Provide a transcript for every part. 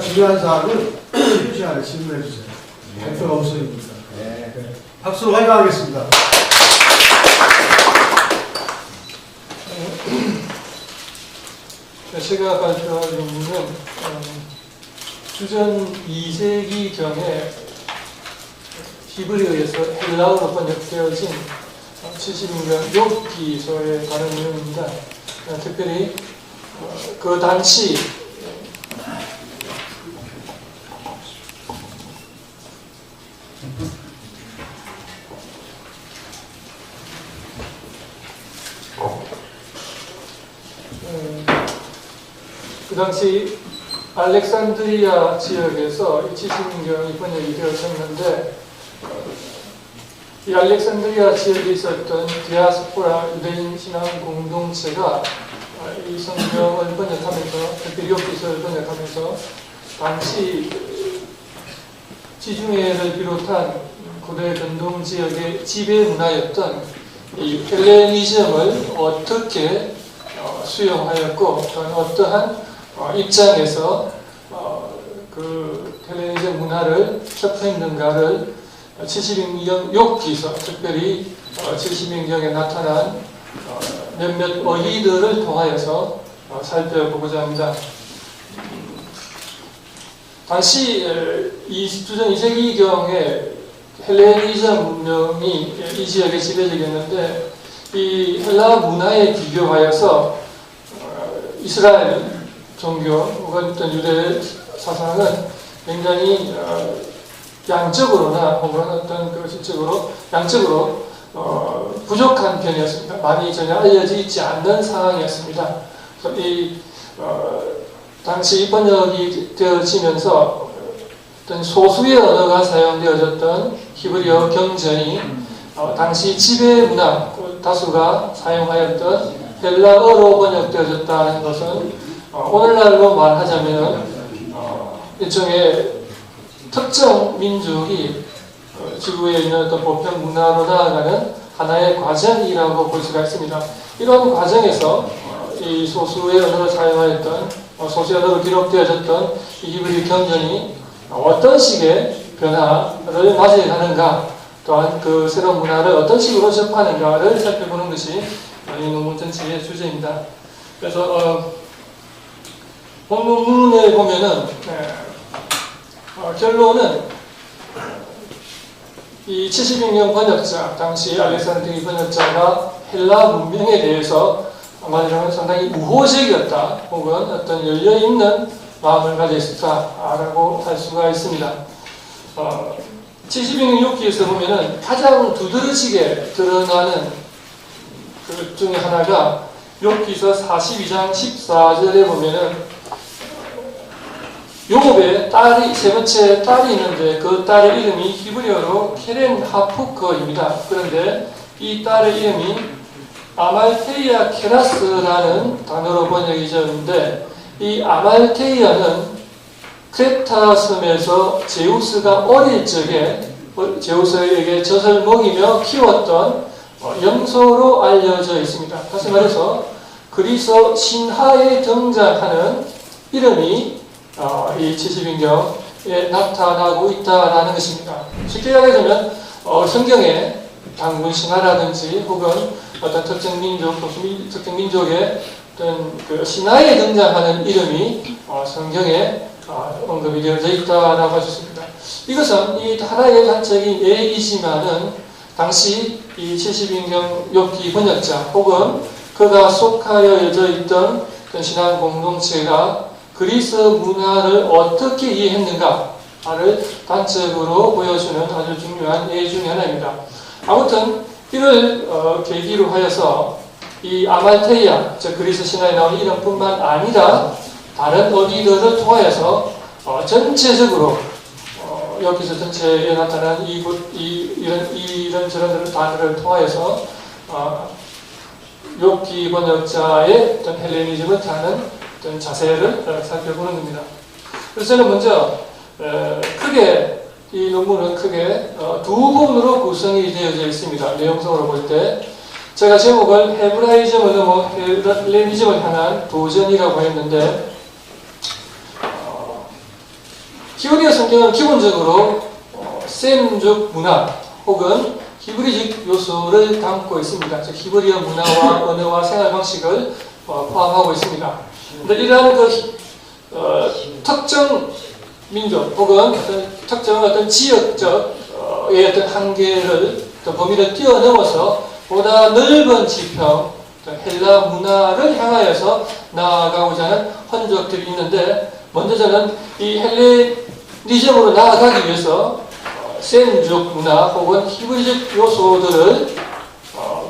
중요한 사항은 시간에 질문해 주세요. 발표가 없으니까. 네. 박수로 환영하겠습니다. 제가 발표할 논문은 주전 2세기경에 히브리어에서 헬라어로 번역되어진 70인경 욥기서에 관한 내용입니다. 특별히 그 당시 알렉산드리아 지역에서 이 70인경이 번역이 되었었는데 이 알렉산드리아 지역에 있었던 디아스포라 유대인 신앙 공동체가 이 성경을 번역하면서 특별히 욥기서를 번역하면서 당시 지중해를 비롯한 고대 근동 지역의 지배 문화였던 이 헬레니즘을 어떻게 수용하였고 또한 어떠한 입장에서 그 헬레니즘 문화를 접했는가를 70인경 욥기서 특별히 70인경에 나타난 몇몇 어휘들을 통하여서 살펴보고자 합니다. 당시 주전 2세기경에 헬레니즘 문명이 이 지역에 지배적이었는데 이 헬라 문화에 비교하여서 이스라엘 종교 혹은 어떤 유대 사상은 굉장히 양적으로나 혹은 어떤 그 실적으로 양적으로 부족한 편이었습니다. 많이 전혀 알려져 있지 않는 상황이었습니다. 그래서 이 당시 번역이 되어지면서 어떤 소수의 언어가 사용되어졌던 히브리어 경전이 당시 지배 문화 다수가 사용하였던 헬라어로 번역되어졌다는 것은 오늘날로 말하자면 일종의 특정 민족이 지구에 있는 어떤 보편 문화로 나아가는 하나의 과정이라고 볼 수가 있습니다. 이런 과정에서 이 소수의 언어를 사용하였던 소수의 언어로 기록되어졌던 이 히브리 경전이 어떤 식의 변화를 맞이하는가 또한 그 새로운 문화를 어떤 식으로 접하는가를 살펴보는 것이 이 논문 전체의 주제입니다. 그래서 본문에 보면은 결론은 이 70인경 번역자, 당시 알렉산드리 번역자가 헬라 문명에 대해서 말하자면 상당히 우호적이었다 혹은 어떤 열려있는 마음을 가졌다라고 할 수가 있습니다. 70인경 욥기에서 보면은 가장 두드러지게 드러나는 그 중에 하나가 욥기서 42장 14절에 보면은 요곱의 딸이 세 번째 딸이 있는데 그 딸의 이름이 히브리어로 케렌 하푸커입니다. 그런데 이 딸의 이름이 아말테이아 케라스라는 단어로 번역이 되었는데 이 아말테이아는 크레타 섬에서 제우스가 어릴 적에 제우스에게 젖을 먹이며 키웠던 염소로 알려져 있습니다. 다시 말해서 그리스 신화에 등장하는 이름이 이 70인경에 나타나고 있다라는 것입니다. 쉽게 이야기하자면 성경에 단군 신화라든지 혹은 어떤 특정 민족, 특정 민족의 어떤 그 신화에 등장하는 이름이 성경에 언급이 되어져 있다라고 할 수 있습니다. 이것은 이 하나의 단적인 예이지만은 당시 이 70인경 욥기 번역자 혹은 그가 속하여져 있던 신앙 공동체가 그리스 문화를 어떻게 이해했는가를 단적으로 보여주는 아주 중요한 예 중의 하나입니다. 아무튼 이를 계기로 하여서 이 아말테이아, 즉 그리스 신화에 나오는 이름뿐만 아니라 다른 어디들을 통하여서 전체적으로 여기서 전체에 나타난 이런저런 단어를 통하여서 욥기 번역자의 어떤 헬레니즘을 타는 어떤 자세를 살펴보는 겁니다. 그래서 저는 먼저 크게 이 논문은 크게 두 부분으로 구성이 되어져 있습니다. 내용성으로 볼 때 제가 제목을 헤브라이즘을 넘어 헬레니즘을 향한 도전이라고 했는데 히브리어 성경은 기본적으로 셈족 문화 혹은 히브리적 요소를 담고 있습니다. 즉 히브리어 문화와 언어와 생활 방식을 포함하고 있습니다. 그런데 이러한 특정 민족 혹은 특정 지역적의 어떤 한계를 범위를 뛰어넘어서 보다 넓은 지평, 헬라 문화를 향하여서 나아가고자 하는 흔적들이 있는데, 먼저 저는 이 헬레니즘으로 나아가기 위해서 셈족 문화 혹은 히브리적 요소들을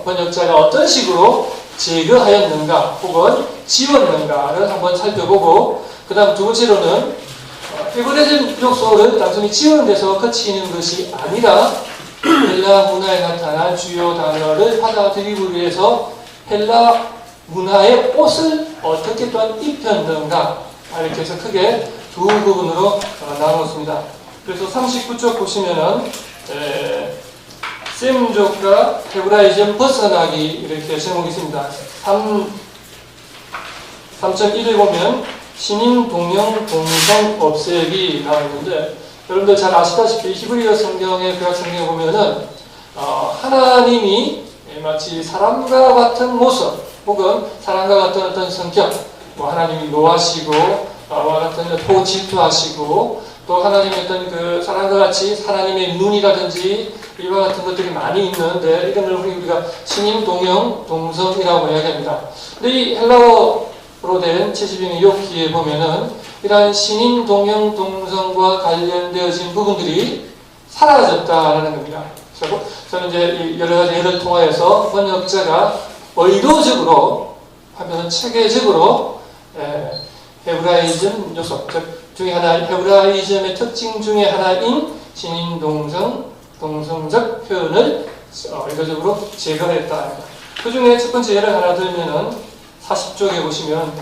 번역자가 어떤 식으로 제거하였는가 혹은 지웠는가를 한번 살펴보고, 그 다음 두 번째로는 히브리적 요소를 단순히 지우는 데서 그치는 것이 아니라 헬라 문화에 나타난 주요 단어를 받아들이기 위해서 헬라 문화의 옷을 어떻게 또한 입혔는가, 이렇게 해서 크게 두 부분으로 나누었습니다. 그래서 39쪽 보시면은 셈족과 헤브라이즘 벗어나기 이렇게 제목이 있습니다. 3.1을 보면 신인 동영 동성 없애기 나와 있는데, 여러분들 잘 아시다시피 히브리어 성경의 구약 성경에 보면은 하나님이 마치 사람과 같은 모습 혹은 사람과 같은 어떤 성격, 하나님이 노하시고 같은 혹은 질투하시고, 또 하나님의 어떤 사람과 같이 하나님의 눈이라든지 이와 같은 것들이 많이 있는데, 이런 걸 우리가 신인 동영 동성이라고 이야기합니다. 근데 이 헬라어로 된 72명의 욥기에 보면은 이러한 신인 동영 동성과 관련되어진 부분들이 사라졌다라는 겁니다. 그래서 저는 이제 여러 가지 예를 통하여서 번역자가 의도적으로 하면은 체계적으로 헤브라이즘 요소 중에 하나, 헤브라이즘의 특징 중에 하나인 신인 동성 동성적 표현을 의도적으로 제거했다. 그 중에 첫 번째 예를 하나 들면은 40쪽에 보시면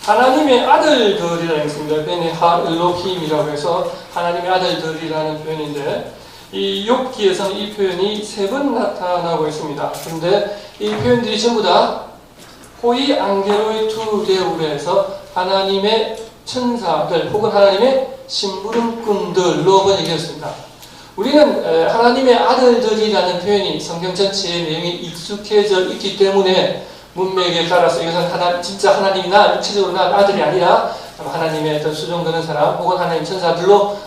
하나님의 아들들이라는 있습니다. 베네하 엘로힘이라고 해서 하나님의 아들들이라는 표현인데, 이 욥기에서는 이 표현이 3번 나타나고 있습니다. 그런데 이 표현들이 전부 다 호이 안게로이 투 데우레에서 하나님의 천사들 혹은 하나님의 심부름꾼들로 번역되었습니다. 우리는 하나님의 아들들이라는 표현이 성경 전체의 내용이 익숙해져 있기 때문에 문맥에 따라서 이것은 진짜 하나님이 나 육체적으로 낳은 아들이 아니라 하나님의 어떤 수종되는 사람 혹은 하나님 천사들로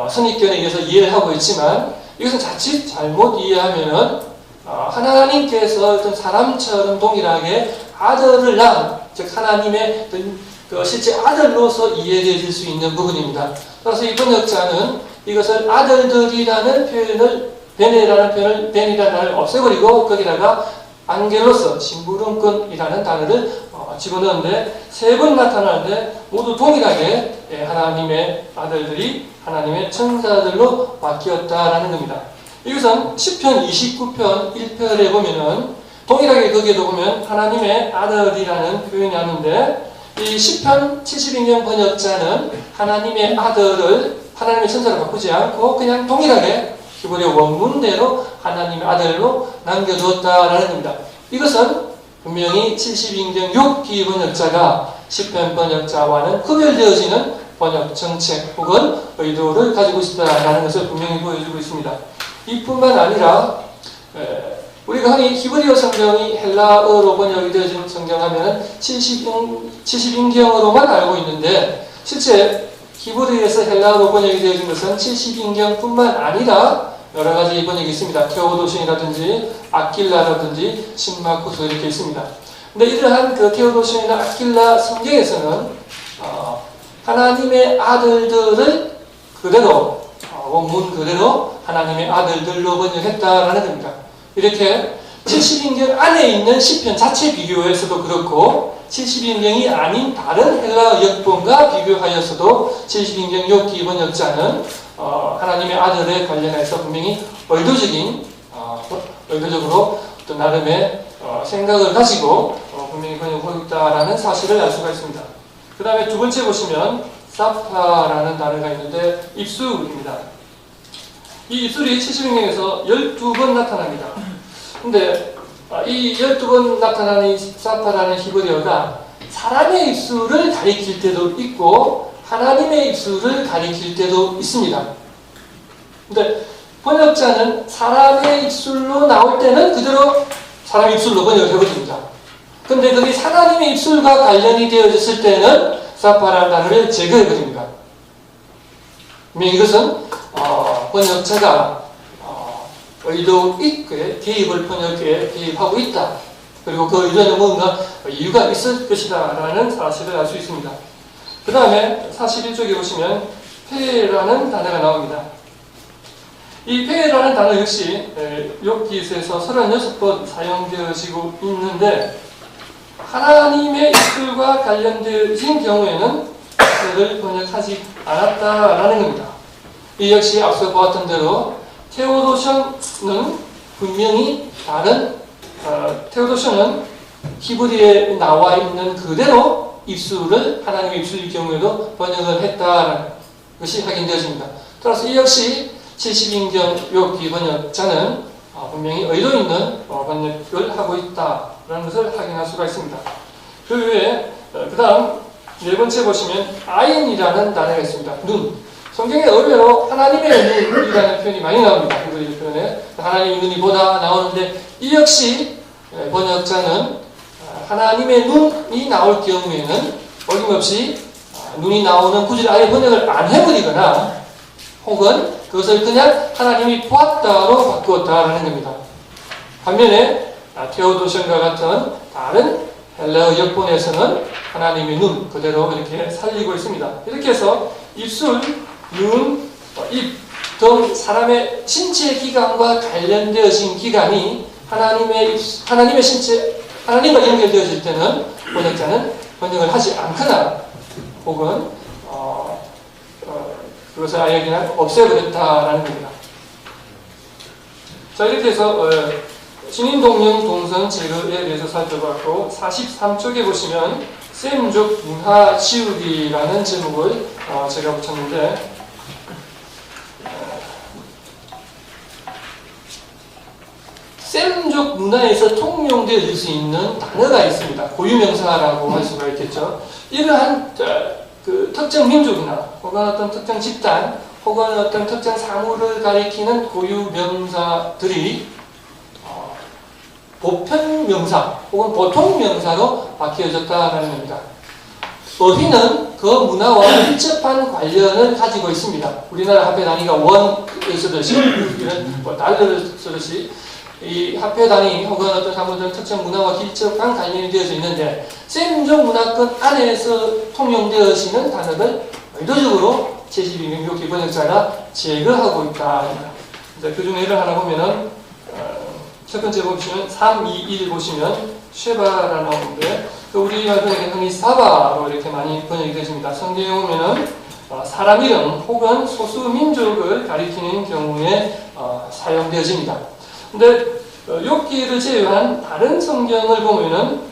선입견에 의해서 이해를 하고 있지만, 이것은 자칫 잘못 이해하면은 하나님께서 어떤 사람처럼 동일하게 아들을 낳은, 즉 하나님의 어떤 실제 아들로서 이해되어질 수 있는 부분입니다. 따라서 이 번역자는 이것을 아들들이라는 표현을 벤이라는 단어를 없애버리고 거기다가 안겔로스, 심부름꾼이라는 단어를 집어넣었는데 3번 나타나는데 모두 동일하게 하나님의 아들들이 하나님의 천사들로 바뀌었다라는 겁니다. 이것은 시편 29편 1편에 보면은 동일하게 거기에도 보면 하나님의 아들이라는 표현이 나오는데, 이 시편 72년 번역자는 하나님의 아들을 하나님의 천사로 바꾸지 않고 그냥 동일하게 히브리어 원문대로 하나님의 아들로 남겨두었다라는 겁니다. 이것은 분명히 72인경 욥기 번역자가 시편 번역자와는 구별되어지는 번역 정책 혹은 의도를 가지고 있다라는 것을 분명히 보여주고 있습니다. 이뿐만 아니라 우리가 흔히 히브리어 성경이 헬라어로 번역이 되어진 성경하면 70인경으로만 알고 있는데, 실제 히브리어에서 헬라어로 번역이 되어진 것은 70인경뿐만 아니라 여러 가지 번역이 있습니다. 테오도신이라든지 아킬라라든지 신마쿠스 이렇게 있습니다. 근데 이러한 테오도신이나 아킬라 성경에서는 하나님의 아들들을 그대로 원문 그대로 하나님의 아들들로 번역했다라는 겁니다. 이렇게 70인경 안에 있는 시편 자체 비교해서도 그렇고 70인경이 아닌 다른 헬라 역본과 비교하여서도 70인경 욥기 번역자는 하나님의 아들에 관련해서 분명히 의도적으로 어떤 나름의 생각을 가지고 분명히 번역하고 있다라는 사실을 알 수가 있습니다. 그 다음에 두 번째 보시면 사파라는 단어가 있는데 입술입니다. 이 입술이 70인경에서 12번 나타납니다. 근데 이 12번 나타나는 이 사파라는 히브리어가 사람의 입술을 가리킬 때도 있고 하나님의 입술을 가리킬 때도 있습니다. 근데 번역자는 사람의 입술로 나올 때는 그대로 사람의 입술로 번역을 해버립니다. 근데 그게 하나님의 입술과 관련이 되어졌을 때는 사파라는 단어를 제거해버립니다. 이것은 번역자가 의도 있게 번역에 개입하고 있다. 그리고 그 의도에는 뭔가 이유가 있을 것이다 라는 사실을 알 수 있습니다. 그 다음에 41쪽에 보시면 폐라는 단어가 나옵니다. 이 폐라는 단어 역시 욥기서에서 36번 사용되어지고 있는데 하나님의 입술과 관련되어진 경우에는 폐를 번역하지 않았다라는 겁니다. 이 역시 앞서 보았던 대로 테오도션은 분명히 다른 테오도션은 히브리에 나와 있는 그대로 입술을 하나님의 입술일 경우에도 번역을 했다는 것이 확인되어집니다. 따라서 이 역시 70인경 욥기 번역자는 분명히 의도 있는 번역을 하고 있다는 것을 확인할 수가 있습니다. 그 외에 그 다음 네 번째 보시면 아인이라는 단어가 있습니다. 눈. 성경에 의외로 하나님의 눈이라는 표현이 많이 나옵니다. 히브리 표현에 하나님의 눈이 보다 나오는데 이 역시 번역자는 하나님의 눈이 나올 경우에는 어김없이 눈이 나오는 구절을 아예 번역을 안 해버리거나 혹은 그것을 그냥 하나님이 보았다로 바꾸었다라는 겁니다. 반면에 테오도션과 같은 다른 헬라어 역본에서는 하나님의 눈 그대로 이렇게 살리고 있습니다. 이렇게 해서 입술, 눈, 입 등 사람의 신체 기관과 관련되어진 기관이 하나님의 신체, 하나님과 연결되어질 때는 번역자는 번역을 하지 않거나 혹은 그것을 아예 그냥 없애버렸다라는 겁니다. 자, 이렇게 해서 신인동령 동선 제거에 대해서 살펴봤고 43쪽에 보시면 셈족 문화 지우기라는 제목을 제가 붙였는데 셈족 문화에서 통용되어질 수 있는 단어가 있습니다. 고유명사라고 할 수가 있겠죠. 이러한 그 특정 민족이나 혹은 어떤 특정 집단 혹은 어떤 특정 사물을 가리키는 고유명사들이 보편명사 혹은 보통명사로 바뀌어졌다는 겁니다. 어휘는 그 문화와 밀접한 관련을 가지고 있습니다. 우리나라 화폐 단위가 원을 쓰듯이 이런 달러를 쓰듯이 이 화폐 단위 혹은 어떤 사물들은 특정 문화와 밀접한 관련이 되어져 있는데 셈족 문화권 안에서 통용되어지는 단어를 의도적으로 72명 욥기 번역자가 제거하고 있다. 그 중에 예를 하나 보면은 첫 번째 보시면 321 보시면 쉐바라 나오는데 우리 번역에는 흔히 사바로 이렇게 많이 번역이 되십니다. 성경에 보면은 사람 이름 혹은 소수 민족을 가리키는 경우에 사용되어집니다. 근데 욥기를 제외한 다른 성경을 보면은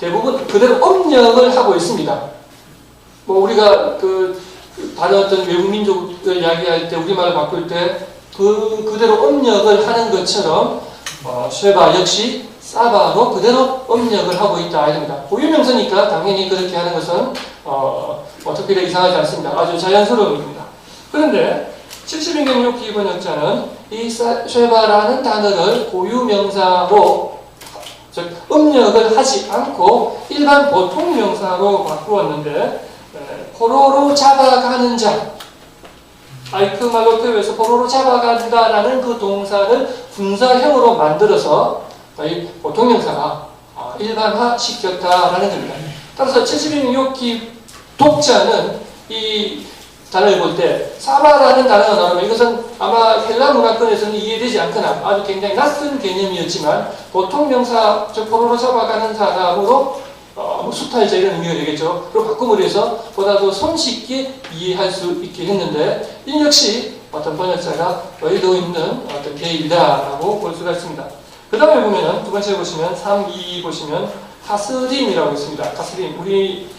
대부분 그대로 음력을 하고 있습니다. 뭐 우리가 다른 어떤 외국 민족을 이야기할 때 우리말을 바꿀 때 그대로 음력을 하는 것처럼 쉐바 역시 사바로 그대로 음력을 하고 있다 이겁니다. 고유명사니까 당연히 그렇게 하는 것은 특별히 이상하지 않습니다. 아주 자연스러운 겁니다. 그런데 70인경 욥기 번역자는 이 쉐바라는 단어를 고유명사로 즉 음력을 하지 않고 일반 보통명사로 바꾸었는데 포로로 잡아가는 자 아이크 말로테오에서 포로로 잡아간다라는 그 동사를 분사형으로 만들어서 보통명사가 일반화 시켰다라는 겁니다. 따라서 70인경 욥기 독자는 이 단어를 볼 때 사바라는 단어가 나오면 이것은 아마 헬라 문화권에서는 이해되지 않거나 아주 굉장히 낯선 개념이었지만 보통명사, 즉 포로로 잡아가는 사람으로 수탈자 이런 의미가 되겠죠. 그리고 바꿈으로 해서 보다 더 손쉽게 이해할 수 있게 했는데 이 역시 어떤 번역자가 의도 있는 어떤 개입이다라고 볼 수가 있습니다. 그 다음에 보면은 두 번째 보시면 3.2 보시면 카스림이라고 있습니다. 카스림 우리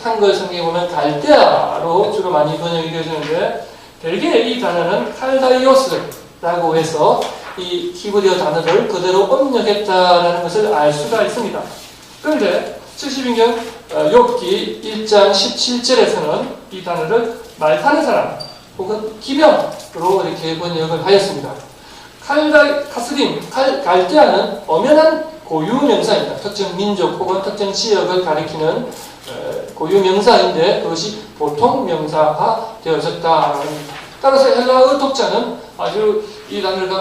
한글 성경에 보면 갈대아로 주로 많이 번역이 되어지는데 대개 이 단어는 칼다이오스라고 해서 이 히브리어 단어를 그대로 음력했다라는 것을 알 수가 있습니다. 그런데 70인경 욥기 1장 17절에서는 이 단어를 말 타는 사람 혹은 기병으로 이렇게 번역을 하였습니다. 갈대아는 엄연한 고유명사입니다. 특정 민족 혹은 특정 지역을 가리키는 고유명사인데 그것이 보통명사가 되어졌다라고 합니다. 따라서 헬라어 독자는 아주 이 단어를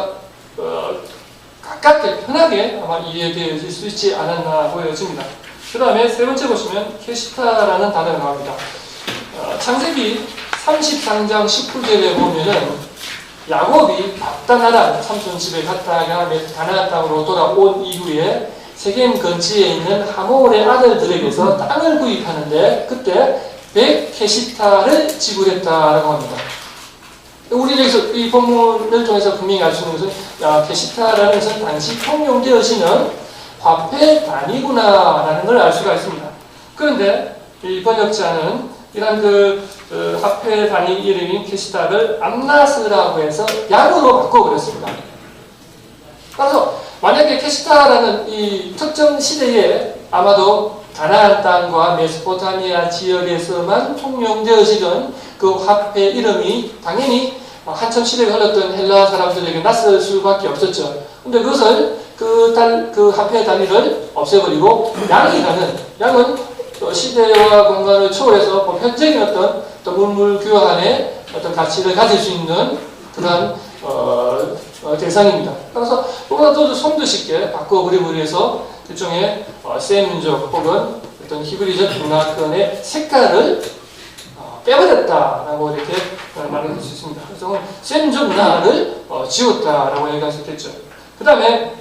가깝게 편하게 아마 이해되어질 수 있지 않았나 보여집니다. 그 다음에 세 번째 보시면 케시타라는 단어가 나옵니다. 창세기 33장 19절에 보면은 야곱이 밥다나란 삼촌 집에 갔다가 가나안 땅으로 돌아온 이후에 세겜 근처에 있는 하몰의 아들들에게서 땅을 구입하는데 그때 100케시타를 지불했다라고 합니다. 우리 여기서 이 본문을 통해서 분명히 알 수 있는 것은 케시타라는 것은 당시 통용되어지는 화폐 단위구나라는 걸 알 수가 있습니다. 그런데 이 번역자는 이런 화폐 단위 이름인 케시타를 암나스라고 해서 양으로 바꿔버렸습니다. 따라서 만약에 케시타라는 이 특정 시대에 아마도 가나안 땅과 메소포타미아 지역에서만 통용되어지던 그 화폐 이름이 당연히 한참 시대가 흘렀던 헬라 사람들에게 낯설 수밖에 없었죠. 근데 그것을 그 화폐 단위를 없애버리고 양은 시대와 공간을 초월해서 보편적인 어떤 문물 교환의 어떤 가치를 가질 수 있는 그런 대상입니다. 따라서 보다 더 손도 쉽게 바꿔버리기 위해서 일종의 세민족 혹은 어떤 히브리적 문화권의 색깔을 빼버렸다라고 이렇게 말을 할 수 있습니다. 그래서 세민족 문화를 지웠다라고 얘기할 수 있겠죠. 그 다음에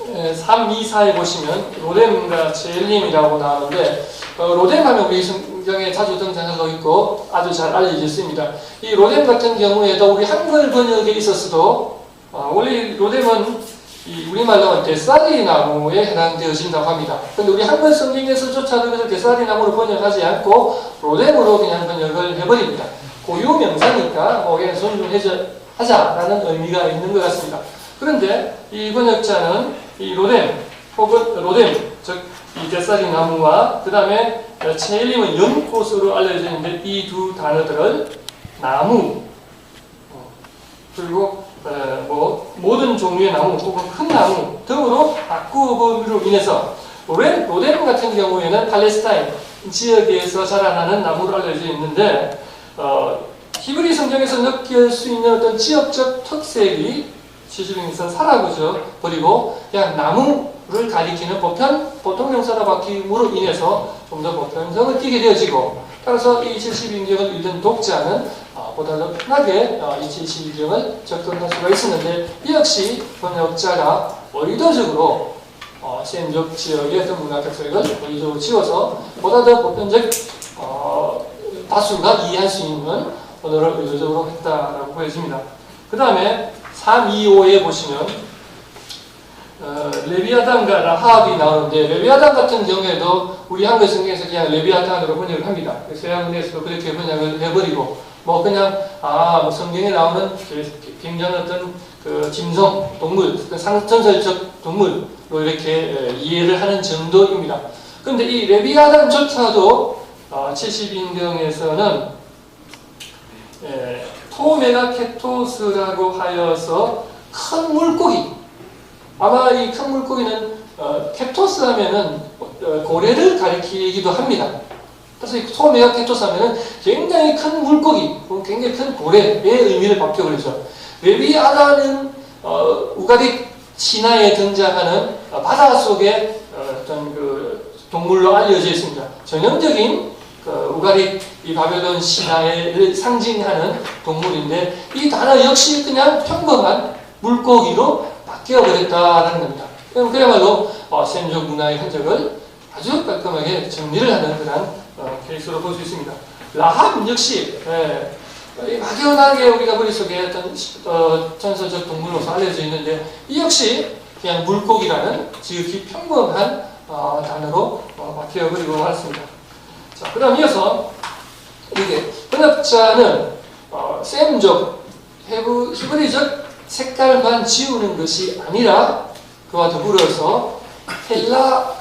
324에 보시면 로뎀과 젤림이라고 나오는데 로뎀 하면 우리 성경에 자주 등장하고 있고 아주 잘 알려져 있습니다. 이 로뎀 같은 경우에도 우리 한글 번역에 있었어도 원래 로뎀은 우리말로 대사리 나무에 해당되어진다고 합니다. 그런데 우리 한글 성경에서조차도 그래서 대사리 나무를 번역하지 않고 로뎀으로 그냥 번역을 해버립니다. 고유 명사니까 그냥 존중하자라는 의미가 있는 것 같습니다. 그런데 이 번역자는 이 로뎀, 즉 이 대사리 나무와 그 다음에 체일림은 연꽃으로 알려져 있는데 이 두 단어들을 나무 그리고 모든 종류의 나무 혹은 큰 나무 등으로 바꾸음으로 인해서 로뎀 같은 경우에는 팔레스타인 지역에서 자라나는 나무로 알려져 있는데 히브리 성경에서 느낄 수 있는 어떤 지역적 특색이 70인에서 사라져 버리고 그냥 나무를 가리키는 보통명사로 바뀜으로 인해서 좀 더 보편성을 띠게 되어지고 따라서 이 70인경을 읽는 독자는 보다 더 편하게 이 70인경을 접근할 수가 있었는데 이 역시 번역자가 의도적으로 세민족 지역의 어떤 문화 특색을 의도적으로 지워서 보다 더 보편적 다수가 이해할 수 있는 언어를 의도적으로 했다라고 보여집니다. 그 다음에 325에 보시면 레비아단과 라합이 나오는데 레비아단 같은 경우에도 우리 한글 성경에서 그냥 레비아단으로 번역을 합니다. 서양문에서도 그렇게 번역을 해버리고 그냥 성경에 나오는 굉장히 어떤 짐승, 동물, 상전설적 동물로 이렇게 이해를 하는 정도입니다. 그런데 이 레비아단조차도 70인경에서는 토메가케토스라고 하여서 큰 물고기 아마 이 큰 물고기는 케토스 하면은 고래를 가리키기도 합니다. 그래서 이 토메가케토스 하면은 굉장히 큰 물고기, 굉장히 큰 고래의 의미를 바뀌어버리죠. 레비아단은 우가딕 신화에 등장하는 바다 속의 어떤 동물로 알려져 있습니다. 전형적인 우가딕 이 바벨론 신화를 상징하는 동물인데 이 단어 역시 그냥 평범한 물고기로 바뀌어버렸다는 겁니다. 그야말로 세민족 문화의 흔적을 아주 깔끔하게 정리를 하는 그런 케이스로 볼 수 있습니다. 라합 역시 막연하게 우리가 머릿속에 어떤 전설적 동물로서 알려져 있는데 이 역시 그냥 물고기라는 지극히 평범한 단어로 바뀌어버리고 말았습니다. 자, 그 다음 이어서 이게 번역자는 세민족 히브리적 색깔만 지우는 것이 아니라 그와 더불어서 헬라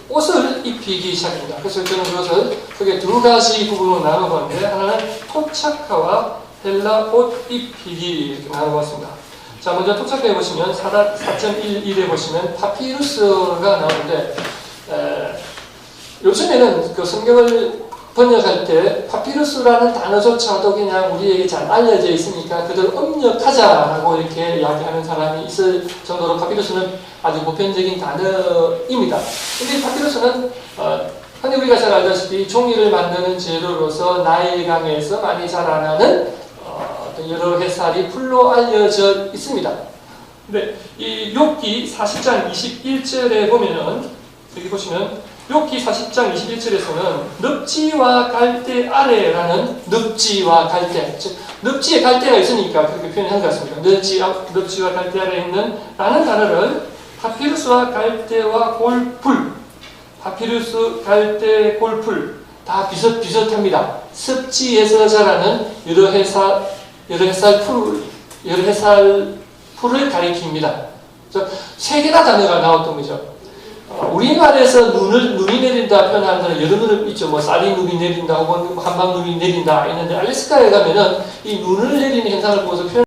옷을 입히기 시작합니다. 그래서 저는 그것을 크게 두 가지 부분으로 나눠봤는데, 하나는 토착화와 헬라 옷 입히기 이렇게 나눠봤습니다. 자, 먼저 토착화해 보시면 4.11에 보시면 파피루스가 나오는데, 요즘에는 그 성경을 번역할 때 파피루스라는 단어조차도 그냥 우리에게 잘 알려져 있으니까 그대로 음력하자라고 이렇게 이야기하는 사람이 있을 정도로 파피루스는 아주 보편적인 단어입니다. 근데 파피루스는 흔히 우리가 잘 알다시피 종이를 만드는 재료로서 나일강에서 많이 자라나는 어떤 여러 해살이 풀로 알려져 있습니다. 근데 이 욥기 40장 21절에 보면은 여기 보시면 욥기 40장 21절에서는 늪지와 갈대 아래라는 늪지와 갈대, 즉 늪지에 갈대가 있으니까 그렇게 표현한 것 같습니다. 늪지와 갈대 아래에 있는 라는 단어를 파피루스와 갈대와 골풀, 파피루스, 갈대, 골풀 다 비슷합니다. 습지에서 자라는 여러 해살 풀을 가리킵니다. 세 개나 단어가 나왔던 거죠. 우리말에서 눈이 내린다 표현하는 데는 여러 눈을 있죠. 뭐 쌀이 눈이 내린다 혹은 한방 눈이 내린다 있는데, 알래스카에 가면은 이 눈을 내리는 현상을 보고서 표현